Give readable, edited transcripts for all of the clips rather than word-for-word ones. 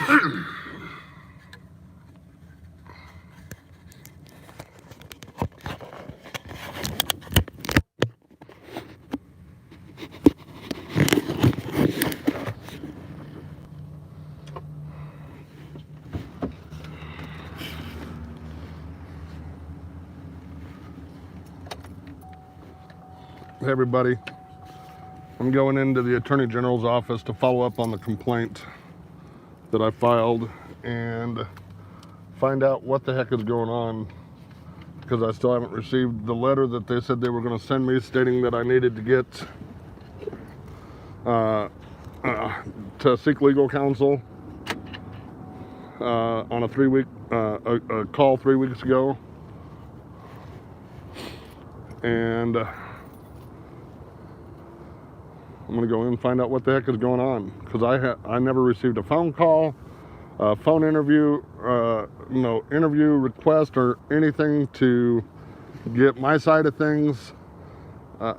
Hey everybody, I'm going into the Attorney General's office to follow up on the complaint that I filed and find out what the heck is going on, because I still haven't received the letter that they said they were going to send me stating that I needed to get to seek legal counsel on a call 3 weeks ago. And I'm going to go in and find out what the heck is going on, because I never received a phone call, phone interview, no interview request or anything to get my side of things.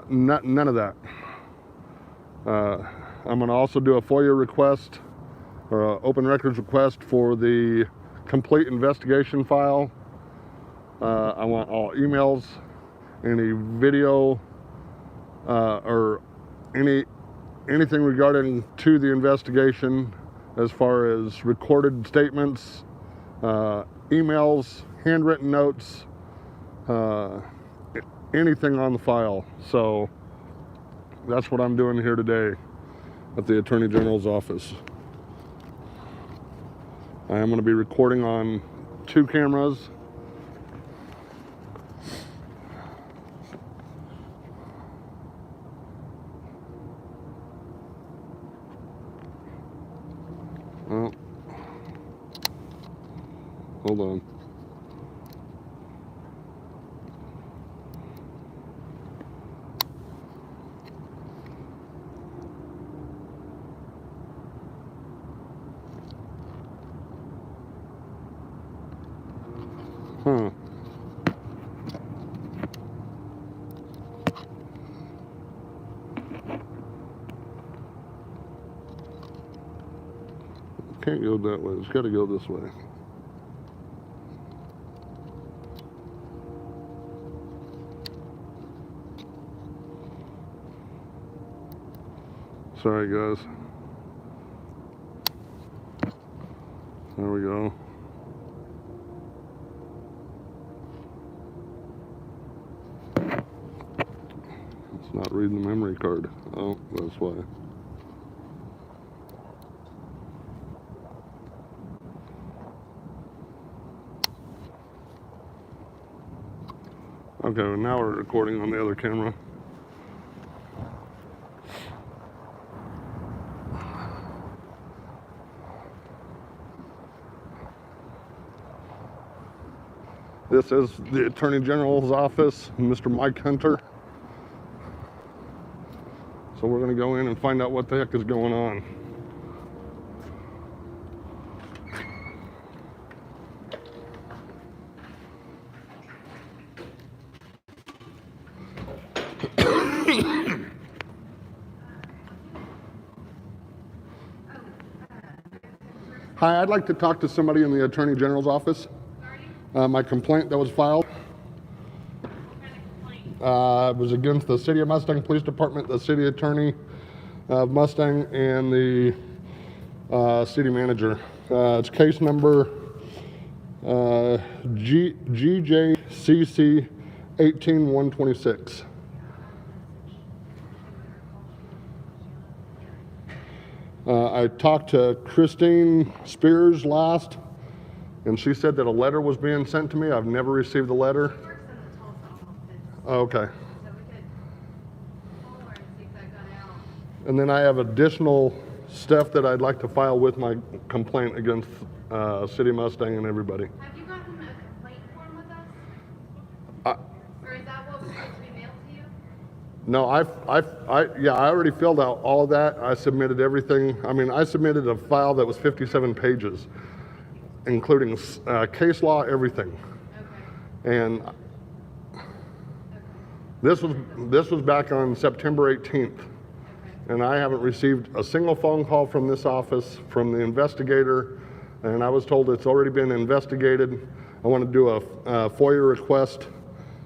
None of that. I'm going to also do a FOIA request or an open records request for the complete investigation file. I want all emails, any video, or anything regarding to the investigation, as far as recorded statements, emails, handwritten notes, anything on the file. So that's what I'm doing here today at the Attorney General's office. I am going to be recording on 2 cameras. Oh, hold on. Huh. Can't go that way. It's got to go this way. Sorry, guys. There we go. It's not reading the memory card. Oh, that's why. Okay, well now we're recording on the other camera. This is the Attorney General's office, Mr. Mike Hunter. So we're going to go in and find out what the heck is going on. Hi, I'd like to talk to somebody in the Attorney General's office. My complaint that was filed was against the City of Mustang Police Department, the City Attorney of Mustang, and the City Manager. It's case number GJCC 18126. I talked to Christine Spears last, and she said that a letter was being sent to me. I've never received the letter. Oh, okay. And then I have additional stuff that I'd like to file with my complaint against City Mustang and everybody. Have you gotten a complaint form with us? Or is that what was supposed to be mailed to you? No, I already filled out all of that. I submitted everything. I mean, I submitted a file that was 57 pages, including case law, everything. Okay. And this was back on September 18th. Okay. And I haven't received a single phone call from this office, from the investigator, and I was told it's already been investigated. I want to do a FOIA request,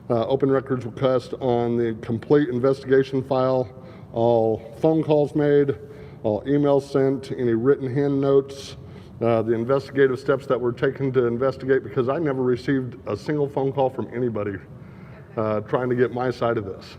open records request on the complete investigation file, all phone calls made, all emails sent, any written hand notes, the investigative steps that were taken to investigate, because I never received a single phone call from anybody trying to get my side of this.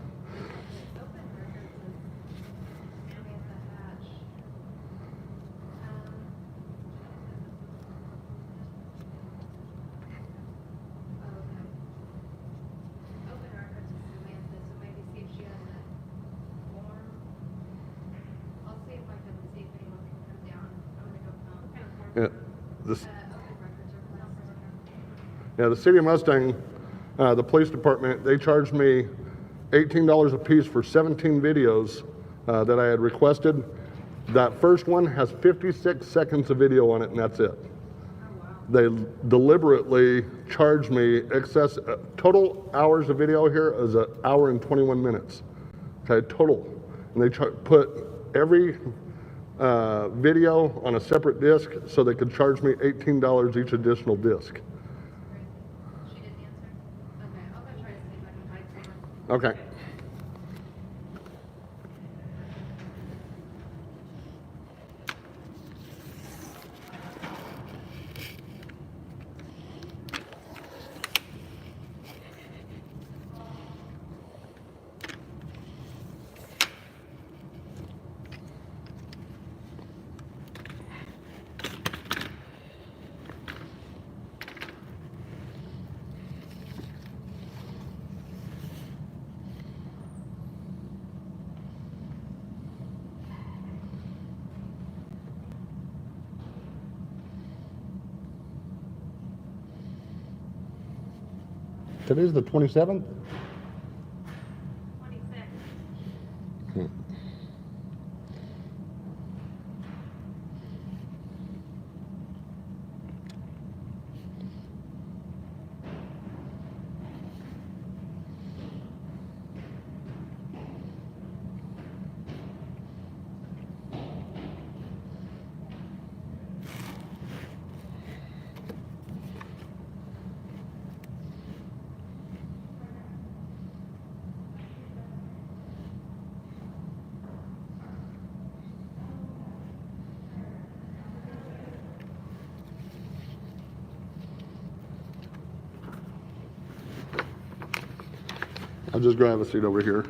Yeah, the city of Mustang, the police department, they charged me $18 a piece for 17 videos that I had requested. That first one has 56 seconds of video on it, and that's it. They deliberately charged me excess, total hours of video here is an hour and 21 minutes. Okay, total. And they put every video on a separate disc so they could charge me $18 each additional disc. She didn't answer? Okay, I'll go try to see if I can find someone. Okay. Today's the 27th? 26. I'll just grab a seat over here.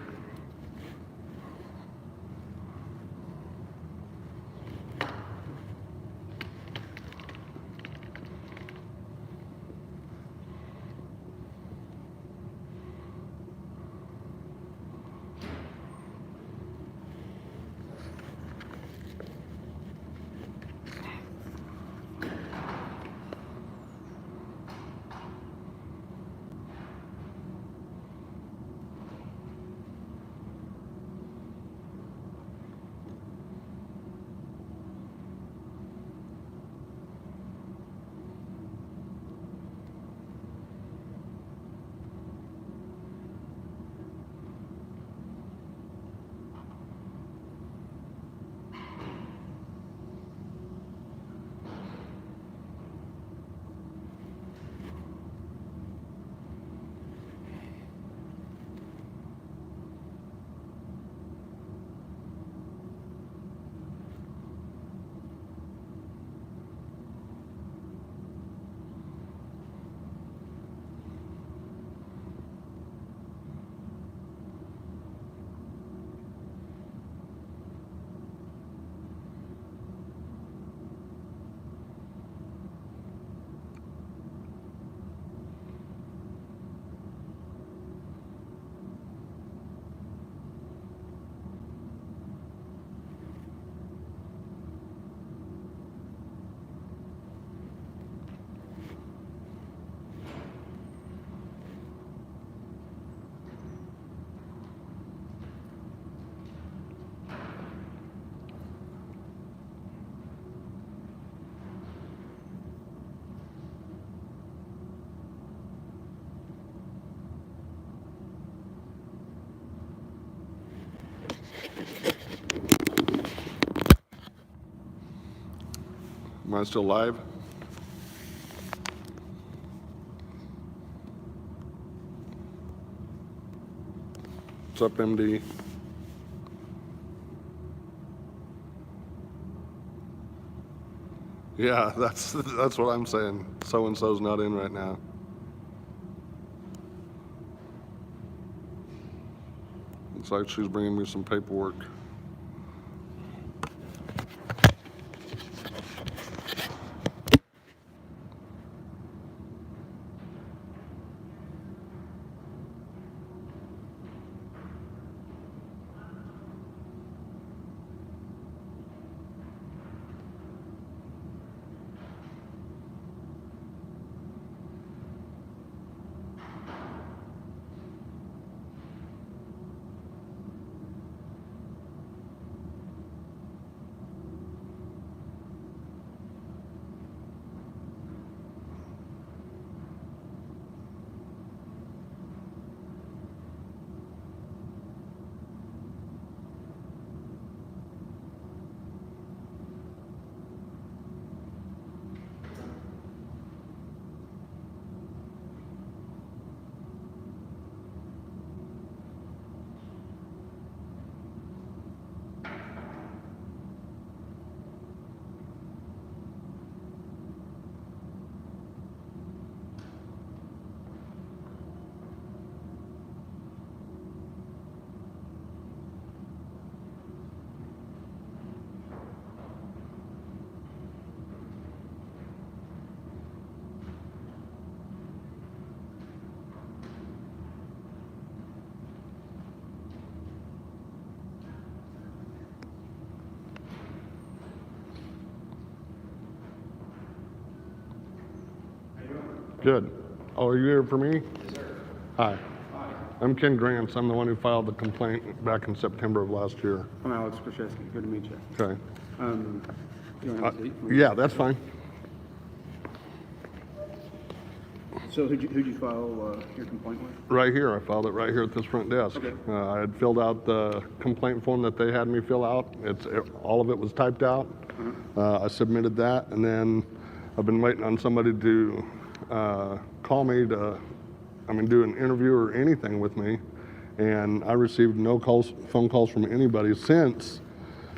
Am I still live? What's up, MD? Yeah, that's what I'm saying. So and so's not in right now. Looks like she's bringing me some paperwork. Good. Oh, are you here for me? Yes, sir. Hi. Hi. I'm Ken Grants. I'm the one who filed the complaint back in September of last year. I'm Alex Kraszewski. Good to meet you. Okay. You want to have a seat? Yeah, that's fine. So who'd you file your complaint with? Right here. I filed it right here at this front desk. Okay. I had filled out the complaint form that they had me fill out. All of it was typed out. I submitted that, and then I've been waiting on somebody to call me to, do an interview or anything with me, and I received no phone calls from anybody since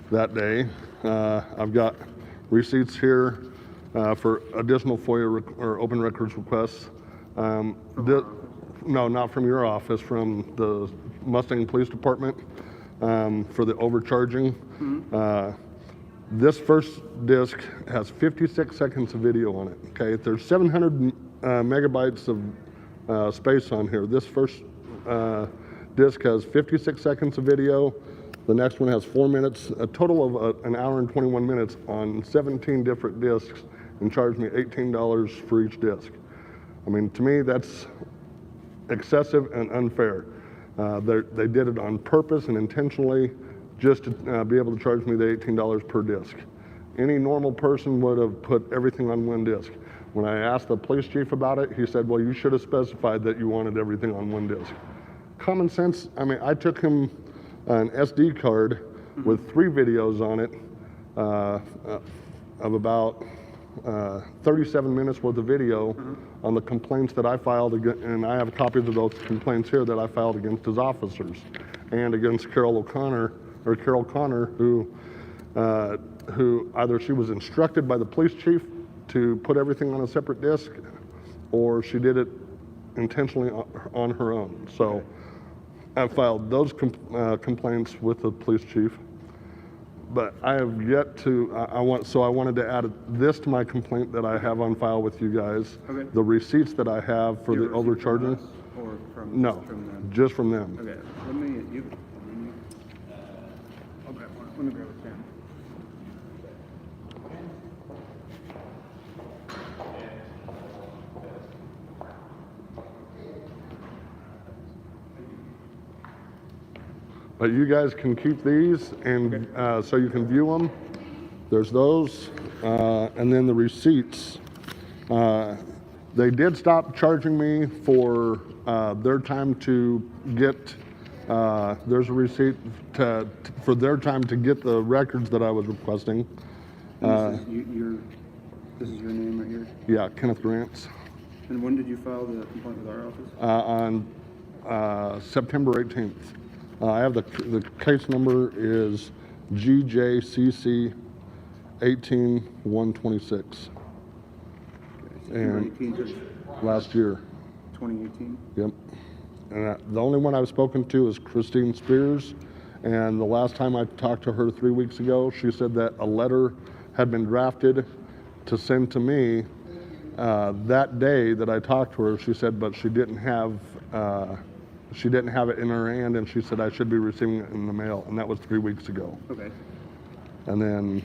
that day. I've got receipts here for additional FOIA or open records requests. No, not from your office, from the Mustang Police Department for the overcharging. This first disc has 56 seconds of video on it. Okay, there's 700 megabytes of space on here. This first disc has 56 seconds of video. The next one has 4 minutes, a total of an hour and 21 minutes on 17 different discs, and charged me $18 for each disc. To me, that's excessive and unfair. They did it on purpose and intentionally just to be able to charge me the $18 per disc. Any normal person would have put everything on one disc. When I asked the police chief about it, he said, well, you should have specified that you wanted everything on one disc. Common sense, I took him an SD card with 3 videos on it of about 37 minutes worth of video on the complaints that I filed, and I have copies of those complaints here that I filed against his officers and against Carol Connor, who either she was instructed by the police chief to put everything on a separate disc, or she did it intentionally on her own. So I filed those complaints with the police chief. But I have yet to, I wanted to add this to my complaint that I have on file with you guys. Okay. The receipts that I have for the overcharging. From us or from, No, from them? just from them. Okay, let me grab a pen. But you guys can keep these, and so you can view them. There's those, and then the receipts. They did stop charging me for their time to get. There's a receipt for their time to get the records that I was requesting. This is your name right here? Yeah, Kenneth Grants. And when did you file the complaint with our office? On September 18th. I have the case number is GJCC 18126. September And 18th of last year. 2018. Yep. And the only one I've spoken to is Christine Spears. And the last time I talked to her 3 weeks ago, she said that a letter had been drafted to send to me that day that I talked to her. She said, but she didn't have it in her hand, and she said I should be receiving it in the mail, and that was 3 weeks ago. Okay. And then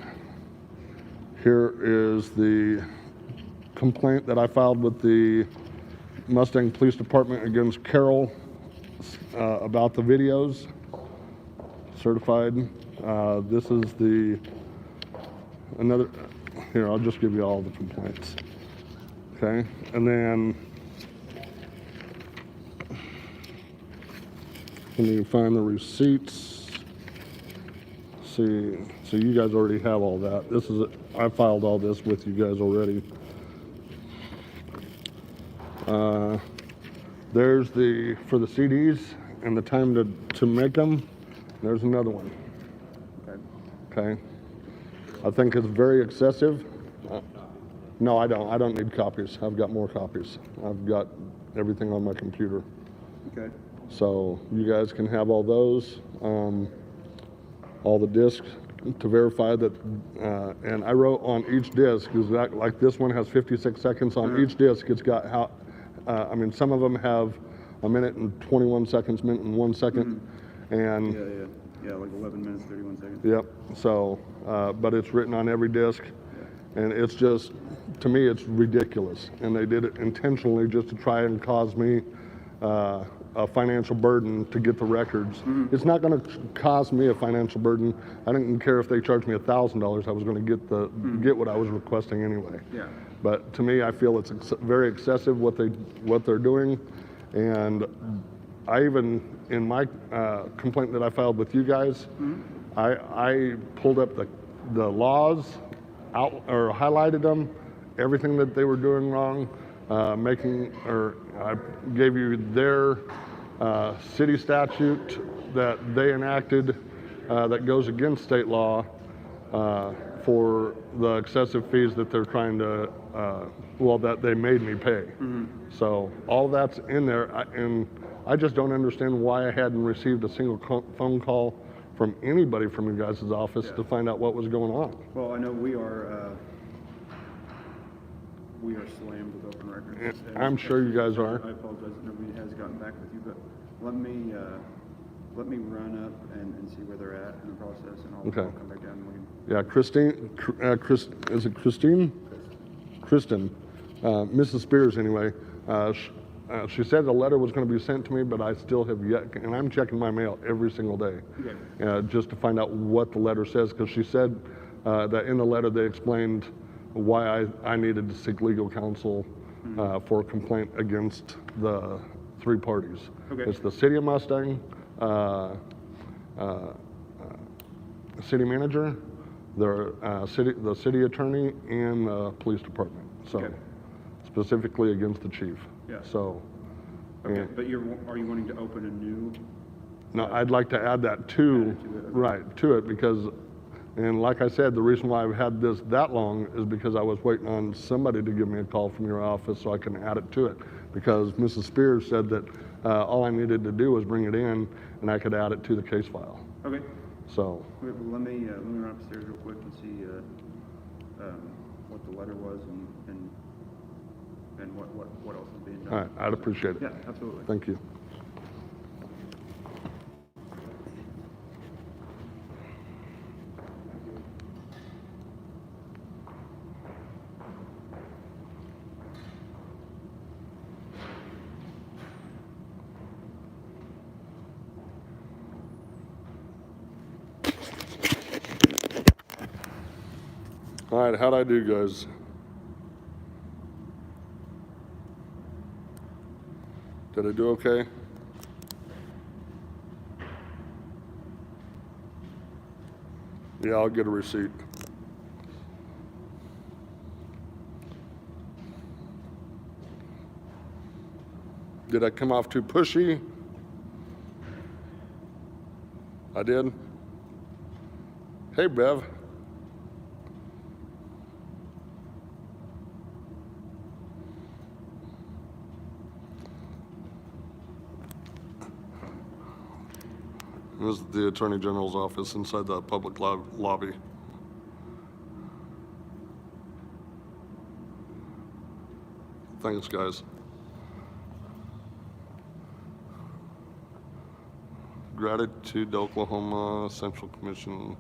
here is the complaint that I filed with the Mustang Police Department against Carol about the videos, certified. This is another, here, I'll just give you all the complaints. Okay, and then when you find the receipts, see, so you guys already have all that. This is, I filed all this with you guys already. There's for the CDs and the time to make them. There's another one. Okay. I think it's very excessive. No, I don't. I don't need copies. I've got more copies. I've got everything on my computer. Okay. So you guys can have all those, all the discs to verify that. And I wrote on each disc, because like this one has 56 seconds on each disc. It's got how. I mean, some of them have a minute and 21 seconds, minute and 1 second, and Yeah, like 11 minutes, 31 seconds. yep. So, but it's written on every disc, and it's just, to me, it's ridiculous. And they did it intentionally just to try and cause me a financial burden to get the records. It's not going to cause me a financial burden. I didn't care if they charged me $1,000. I was going to get what I was requesting anyway. Yeah. But to me, I feel it's very excessive what they're doing, and I even, in my complaint that I filed with you guys, I pulled up the laws, or highlighted them, everything that they were doing wrong, I gave you their city statute that they enacted that goes against state law for the excessive fees that they're trying to, that they made me pay. So all that's in there, and I just don't understand why I hadn't received a single phone call from anybody from you guys' office to find out what was going on. Well, I know we are slammed with open records. I'm sure you guys are. I apologize that nobody has gotten back with you, but let me run up and see where they're at in the process, and I'll come back down and we can. Yeah, Christine, is it Christine? Kristen, Mrs. Spears anyway. She said the letter was going to be sent to me, but I still have yet, and I'm checking my mail every single day, just to find out what the letter says, because she said that in the letter they explained why I needed to seek legal counsel for a complaint against the three parties. It's the city of Mustang, city manager, the city attorney, and the police department. So specifically against the chief. So. But are you wanting to open a new? No, I'd like to add that to it, because, and like I said, the reason why I've had this that long is because I was waiting on somebody to give me a call from your office so I can add it to it, because Mrs. Spears said that all I needed to do was bring it in and I could add it to the case file. Okay. So. Let me run upstairs real quick and see what the letter was and what else is being done. All right, I'd appreciate it. Yeah, absolutely. Thank you. All right, how'd I do, guys? Did I do okay? Yeah, I'll get a receipt. Did I come off too pushy? I did? Hey, Bev. This is the Attorney General's office inside the public lobby. Thanks, guys. Gratitude to Oklahoma Central Commission.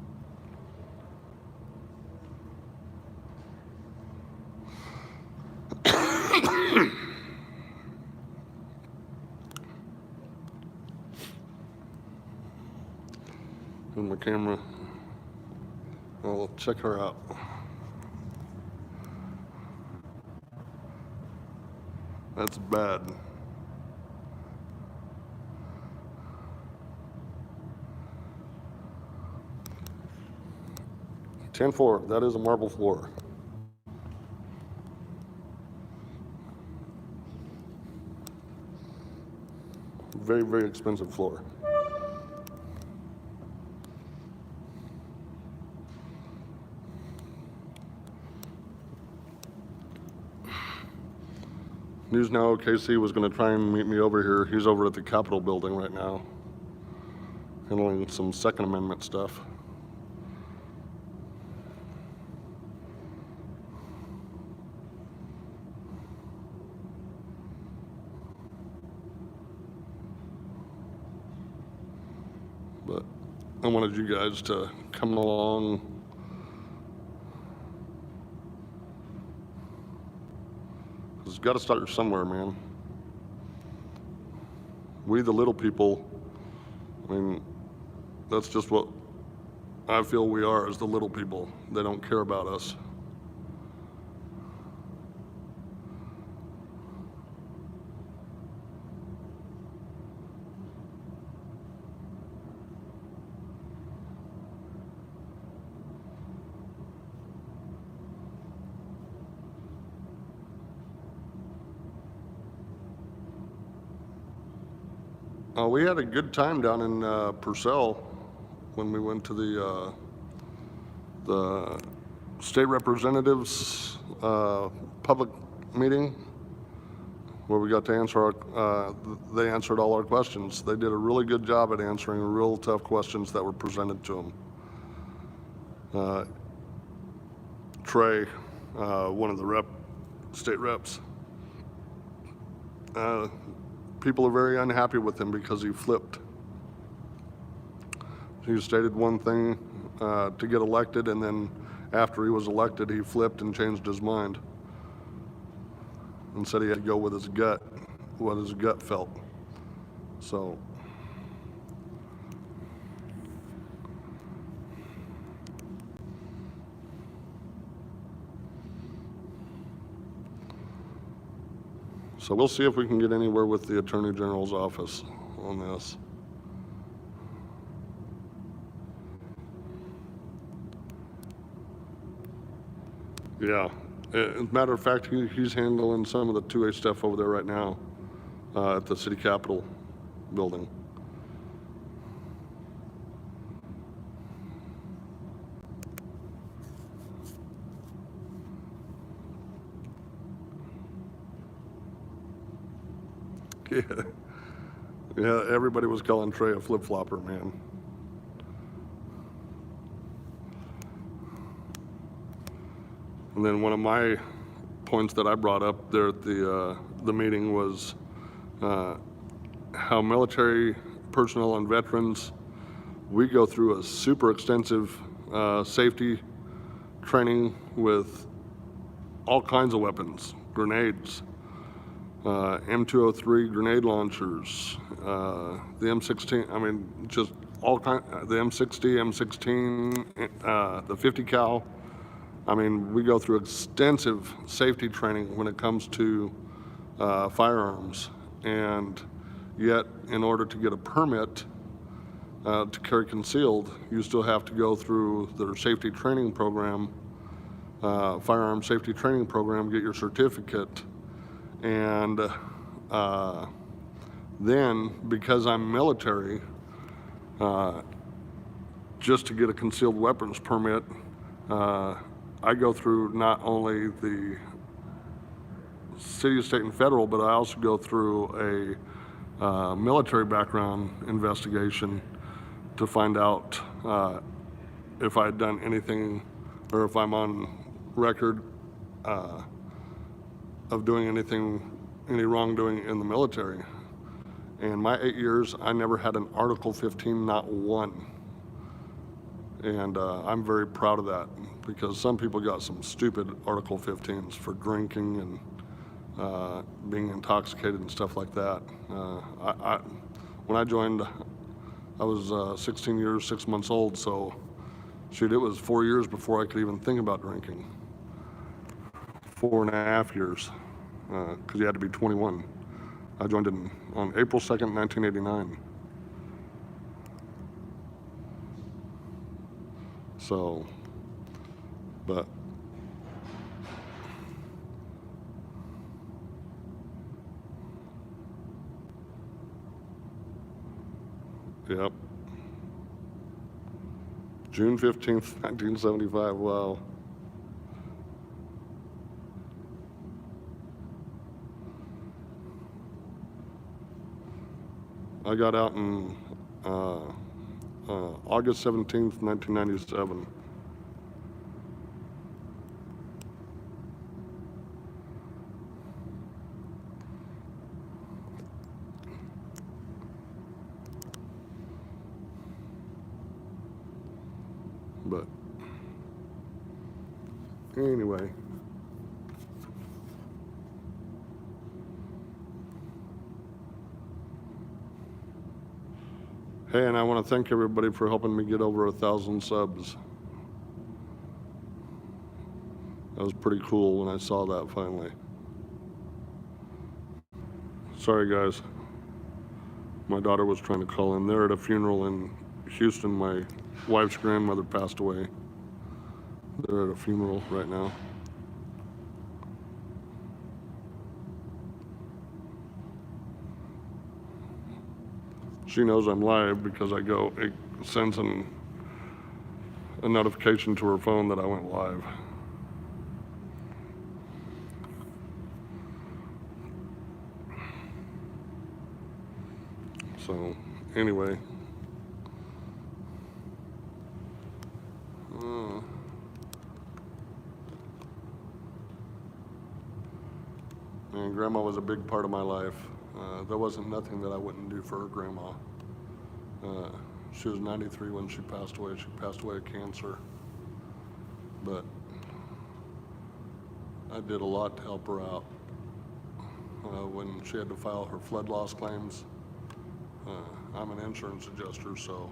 And my camera. I'll check her out. That's bad. $10,400. That is a marble floor. Very, very expensive floor. News Now OKC was going to try and meet me over here. He's over at the Capitol building right now, handling some Second Amendment stuff. But I wanted you guys to come along. It's got to start somewhere, man. We, the little people, I mean, that's just what I feel we are, as the little people. They don't care about us. We had a good time down in Purcell when we went to the state representatives public meeting, where we got to answer they answered all our questions. They did a really good job at answering real tough questions that were presented to them. Trey, one of the state reps, people are very unhappy with him because he flipped. He stated one thing to get elected, and then after he was elected, he flipped and changed his mind and said he had to go with his gut, what his gut felt. So we'll see if we can get anywhere with the Attorney General's office on this. Yeah, as a matter of fact, he's handling some of the 2A stuff over there right now at the city capitol building. Yeah, everybody was calling Trey a flip-flopper, man. And then one of my points that I brought up there at the meeting was how military personnel and veterans, we go through a super extensive safety training with all kinds of weapons, grenades, M203 grenade launchers, the M16, I mean, just all kind, the M60, M16, the 50 cal. I mean, we go through extensive safety training when it comes to firearms, and yet in order to get a permit to carry concealed, you still have to go through their safety training program, firearm safety training program, get your certificate. And then, because I'm military, just to get a concealed weapons permit, I go through not only the city, state, and federal, but I also go through a military background investigation to find out if I had done anything, or if I'm on record of doing any wrongdoing in the military. In my 8 years, I never had an Article 15, not one. And I'm very proud of that, because some people got some stupid Article 15s for drinking and being intoxicated and stuff like that. When I joined, I was 16 years, 6 months old, so shoot, it was 4 years before I could even think about drinking. 4.5 years, because you had to be 21. I joined on April 2nd, 1989. So, but yep. June 15th, 1975, wow. I got out in August 17th, 1997. But anyway, hey, and I want to thank everybody for helping me get over 1,000 subs. That was pretty cool when I saw that finally. Sorry guys, my daughter was trying to call in. They're at a funeral in Houston. My wife's grandmother passed away. They're at a funeral right now. She knows I'm live because it sends a notification to her phone that I went live. So anyway, and Grandma was a big part of my life. There wasn't nothing that I wouldn't do for her grandma. She was 93 when she passed away. She passed away of cancer. But I did a lot to help her out. When she had to file her flood loss claims, I'm an insurance adjuster, so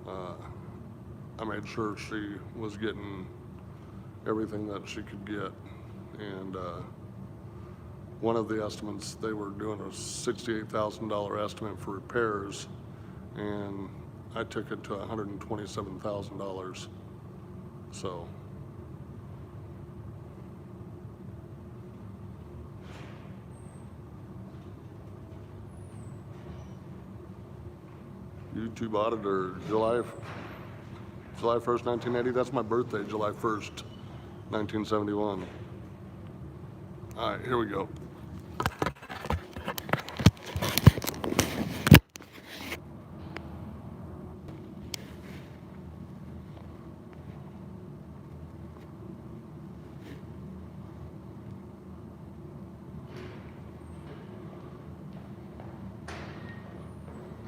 I made sure she was getting everything that she could get. And one of the estimates, they were doing a $68,000 estimate for repairs, and I took it to $127,000. So YouTube auditor, July 1st, 1980. That's my birthday, July 1st, 1971. All right, here we go.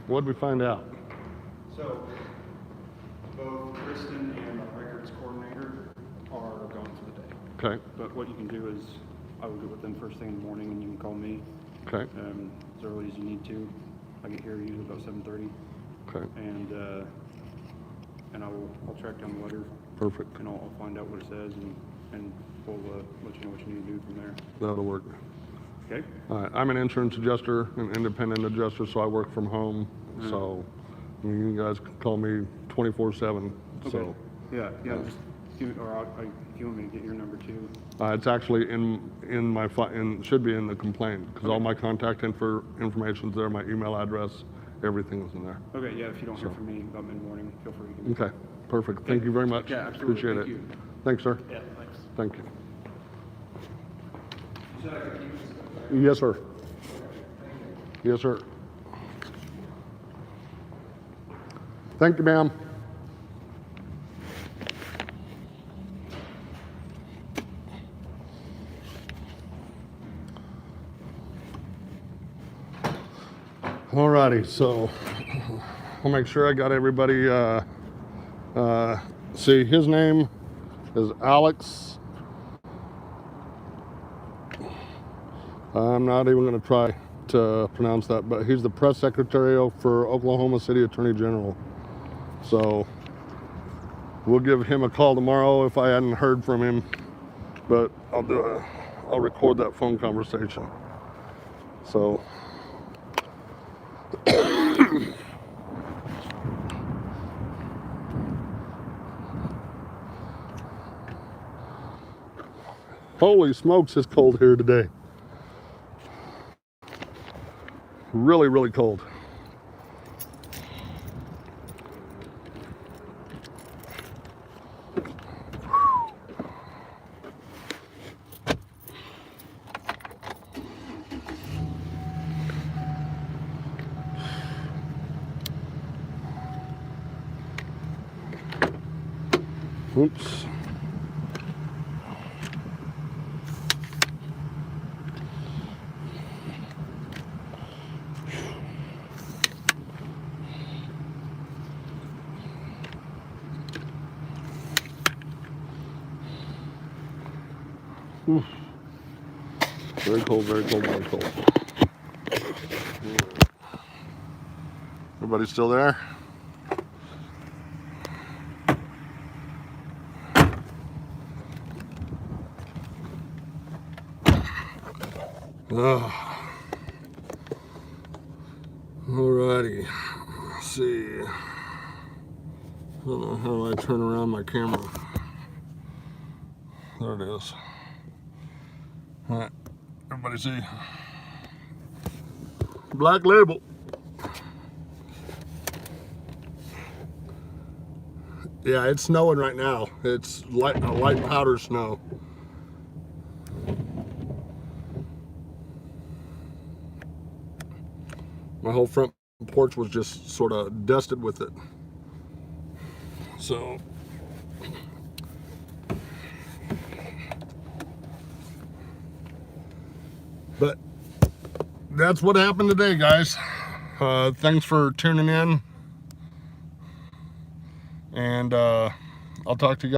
What did we find out? So, both Kristen and the records coordinator are gone for the day. Okay. But what you can do is, I will get with them first thing in the morning, and you can call me Okay. as early as you need to. I get here usually about 7:30, Okay. and I'll track down the letter, Perfect. and I'll find out what it says, and we'll let you know what you need to do from there. That'll work. Okay? All right. I'm an insurance adjuster, an independent adjuster, so I work from home. So you guys can call me 24/7. Okay. So Yeah. Just give me, if you want me to get your number too. it's actually in my should be in the complaint, because all my contact information's there, my email address everything is in there. Okay, yeah, if you don't hear So. from me about mid-morning, feel free to give me a Okay, perfect. Thank you very much. Yeah, absolutely. Appreciate Thank it. you. Thanks, sir. Yeah, thanks. Thank you. Yes, sir. Yes, sir. Thank you, ma'am. Alrighty, so I'll make sure I got everybody. See, his name is Alex. I'm not even going to try to pronounce that, but he's the press secretary for Oklahoma City Attorney General. So we'll give him a call tomorrow if I hadn't heard from him, but I'll record that phone conversation. So holy smokes, it's cold here today. Really, really cold. Oops. Oof. Very cold, very cold, very cold. Everybody still there? Alrighty. Let's see. I don't know how do I turn around my camera. There it is. Alright. Everybody see. Black Label. Yeah, it's snowing right now. It's a light powder snow. My whole front porch was just sort of dusted with it. So, but that's what happened today, guys. Thanks for tuning in. And I'll talk to you guys.